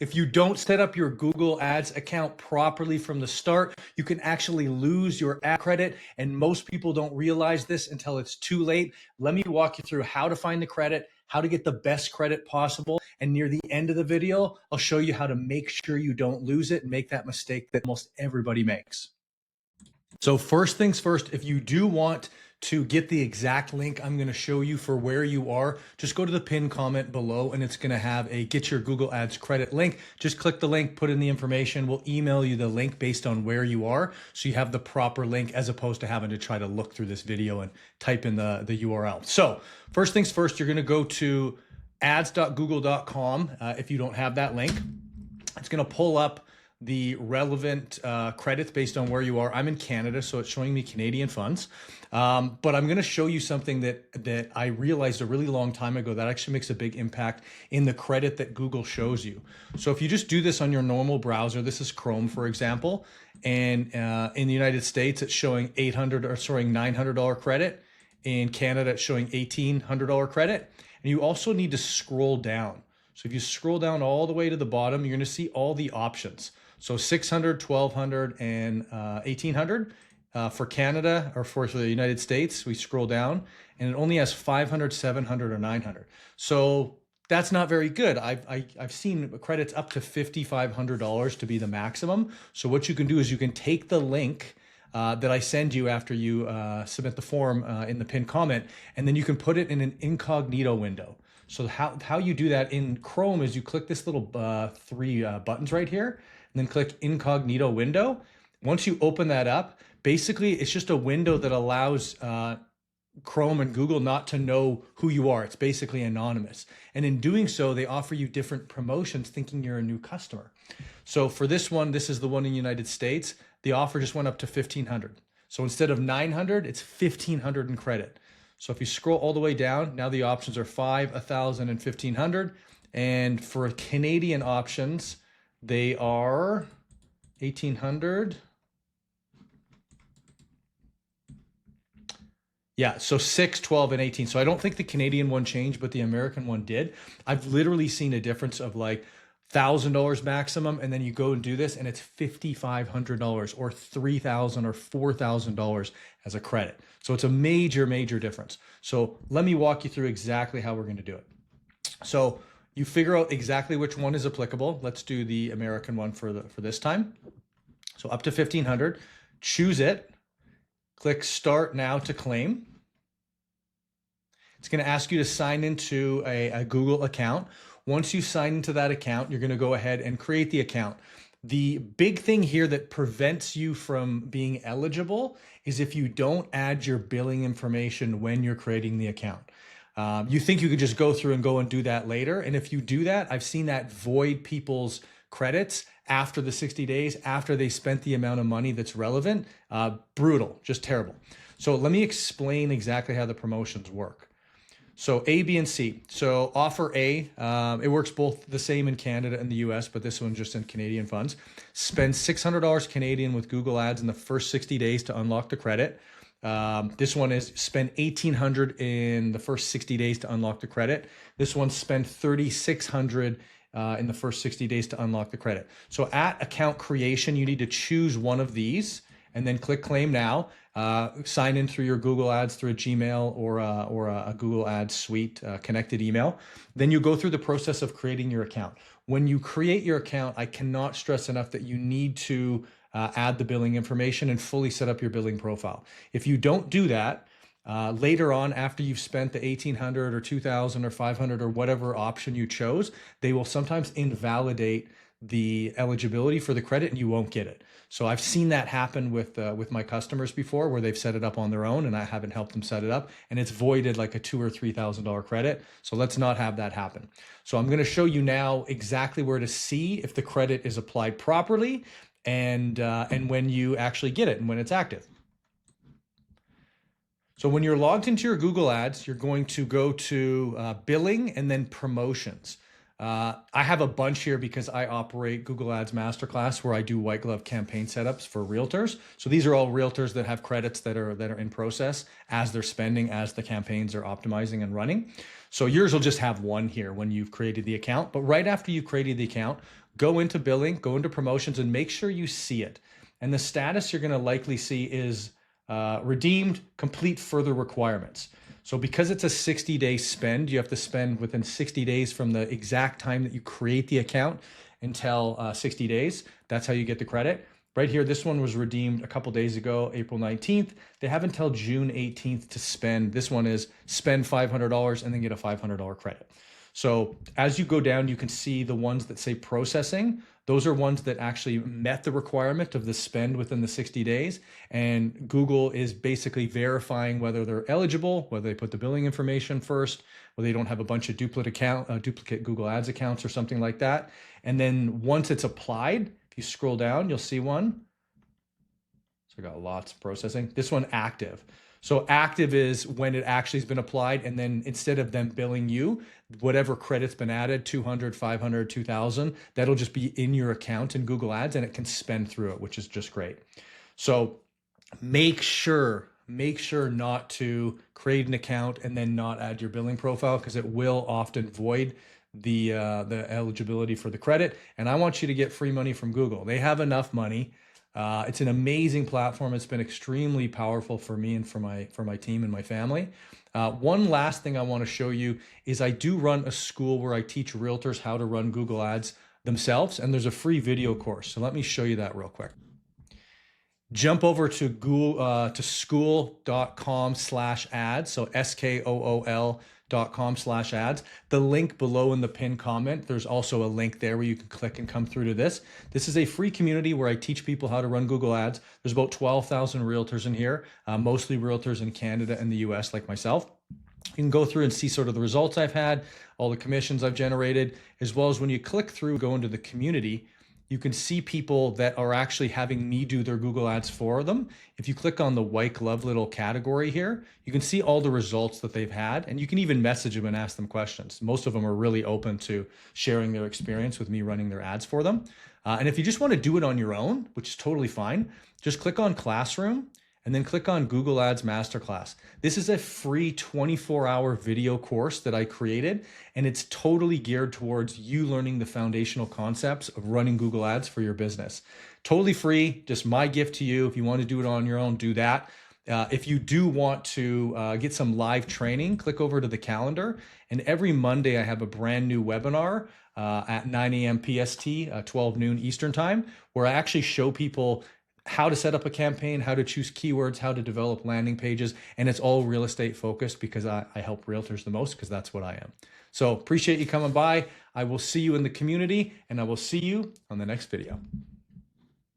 If you don't set up your Google Ads account properly from the start, you can actually lose your ad credit. And most people don't realize this until it's too late. Let me walk you through how to find the credit, how to get the best credit possible. And near the end of the video, I'll show you how to make sure you don't lose it and make that mistake that almost everybody makes. So first things first, if you do want to get the exact link I'm going to show you for where you are, just go to the pinned comment below and it's going to have a get your Google Ads credit link. Just click the link, put in the information. We'll email you the link based on where you are, so you have the proper link as opposed to having to try to look through this video and type in the URL. So first things first, you're going to go to ads.google.com. If you don't have that link, it's going to pull up the relevant credits based on where you are. I'm in Canada, so it's showing me Canadian funds. But I'm going to show you something that I realized a really long time ago that actually makes a big impact in the credit that Google shows you. So if you just do this on your normal browser, this is Chrome, for example, and in the United States, it's showing $900 credit. In Canada, it's showing $1,800 credit. And you also need to scroll down. So if you scroll down all the way to the bottom, you're going to see all the options. So 600, 1200, and 1800 for Canada, or for the United States, we scroll down and it only has 500, 700, or 900. So that's not very good. I've seen credits up to $5,500 to be the maximum. So what you can do is you can take the link that I send you after you submit the form in the pinned comment, and then you can put it in an incognito window. So how you do that in Chrome is you click this little three buttons right here, and then click incognito window. Once you open that up, basically it's just a window that allows Chrome and Google not to know who you are. It's basically anonymous. And in doing so, they offer you different promotions thinking you're a new customer. So for this one, this is the one in the United States. The offer just went up to 1,500. So instead of 900, it's 1,500 in credit. So if you scroll all the way down, now the options are 5, 1,000, and 1,500. And for Canadian options, they are 1,800. Yeah, so 6, 12, and 18. So I don't think the Canadian one changed, but the American one did. I've literally seen a difference of like $1,000 maximum, and then you go and do this, and it's $5,500 or $3,000 or $4,000 as a credit. So it's a major, major difference. So let me walk you through exactly how we're going to do it. So you figure out exactly which one is applicable. Let's do the American one for this time. So up to 1,500, choose it, click Start Now to claim. It's going to ask you to sign into a Google account. Once you sign into that account, you're going to go ahead and create the account. The big thing here that prevents you from being eligible is if you don't add your billing information when you're creating the account. You think you could just go through and do that later. And if you do that, I've seen that void people's credits after the 60 days, after they spent the amount of money that's relevant. Brutal, just terrible. So let me explain exactly how the promotions work. So A, B, and C. So offer A, it works both the same in Canada and the US, but this one's just in Canadian funds. Spend $600 Canadian with Google Ads in the first 60 days to unlock the credit. This one is spend $1,800 in the first 60 days to unlock the credit. This one spend $3,600 in the first 60 days to unlock the credit. So at account creation, you need to choose one of these and then click Claim Now. Sign in through your Google Ads through a Gmail or a Google Ads Suite connected email. Then you go through the process of creating your account. When you create your account, I cannot stress enough that you need to add the billing information and fully set up your billing profile. If you don't do that, later on, after you've spent the 1,800 or 2,000 or 500 or whatever option you chose, they will sometimes invalidate the eligibility for the credit and you won't get it. So I've seen that happen with my customers before, where they've set it up on their own and I haven't helped them set it up, and it's voided like a $2,000 or $3,000 credit. So let's not have that happen. So I'm going to show you now exactly where to see if the credit is applied properly and when you actually get it and when it's active. So when you're logged into your Google Ads, you're going to go to billing and then promotions. I have a bunch here because I operate Google Ads Masterclass where I do white glove campaign setups for realtors. So these are all realtors that have credits that are in process as they're spending, as the campaigns are optimizing and running. So yours will just have one here when you've created the account. But right after you created the account, go into billing, go into promotions, and make sure you see it. And the status you're going to likely see is redeemed, complete further requirements. So because it's a 60-day spend, you have to spend within 60 days from the exact time that you create the account until 60 days. That's how you get the credit. Right here, this one was redeemed a couple days ago, April 19th. They have until June 18th to spend. This one is spend $500 and then get a $500 credit. So as you go down, you can see the ones that say processing. Those are ones that actually met the requirement of the spend within the 60 days. And Google is basically verifying whether they're eligible, whether they put the billing information first, whether they don't have a bunch of duplicate Google Ads accounts or something like that. And then once it's applied, if you scroll down, you'll see one. So I got lots of processing. This one active. So active is when it actually has been applied, and then instead of them billing you, whatever credit's been added, 200, 500, 2,000, that'll just be in your account in Google Ads and it can spend through it, which is just great. So make sure not to create an account and then not add your billing profile, because it will often void the eligibility for the credit. And I want you to get free money from Google. They have enough money. It's an amazing platform. It's been extremely powerful for me and for my team and my family. One last thing I want to show you is I do run a school where I teach realtors how to run Google Ads themselves, and there's a free video course. So let me show you that real quick. Jump over to Google to school.com/ads. So SKOOL.com/ads. The link below in the pinned comment, there's also a link there where you can click and come through to this. This is a free community where I teach people how to run Google Ads. There's about 12,000 realtors in here, mostly realtors in Canada and the US like myself. You can go through and see sort of the results I've had, all the commissions I've generated, as well as when you click through, go into the community, you can see people that are actually having me do their Google Ads for them. If you click on the white glove little category here, you can see all the results that they've had, and you can even message them and ask them questions. Most of them are really open to sharing their experience with me running their ads for them. And if you just want to do it on your own, which is totally fine, just click on Classroom and then click on Google Ads Masterclass. This is a free 24-hour video course that I created, and it's totally geared towards you learning the foundational concepts of running Google Ads for your business. Totally free, just my gift to you. If you want to do it on your own, do that. If you do want to get some live training, click over to the calendar. And every Monday, I have a brand new webinar at 9 a.m. PST, 12 noon Eastern time, where I actually show people how to set up a campaign, how to choose keywords, how to develop landing pages. And it's all real estate focused because I help realtors the most, because that's what I am. So appreciate you coming by. I will see you in the community, and I will see you on the next video.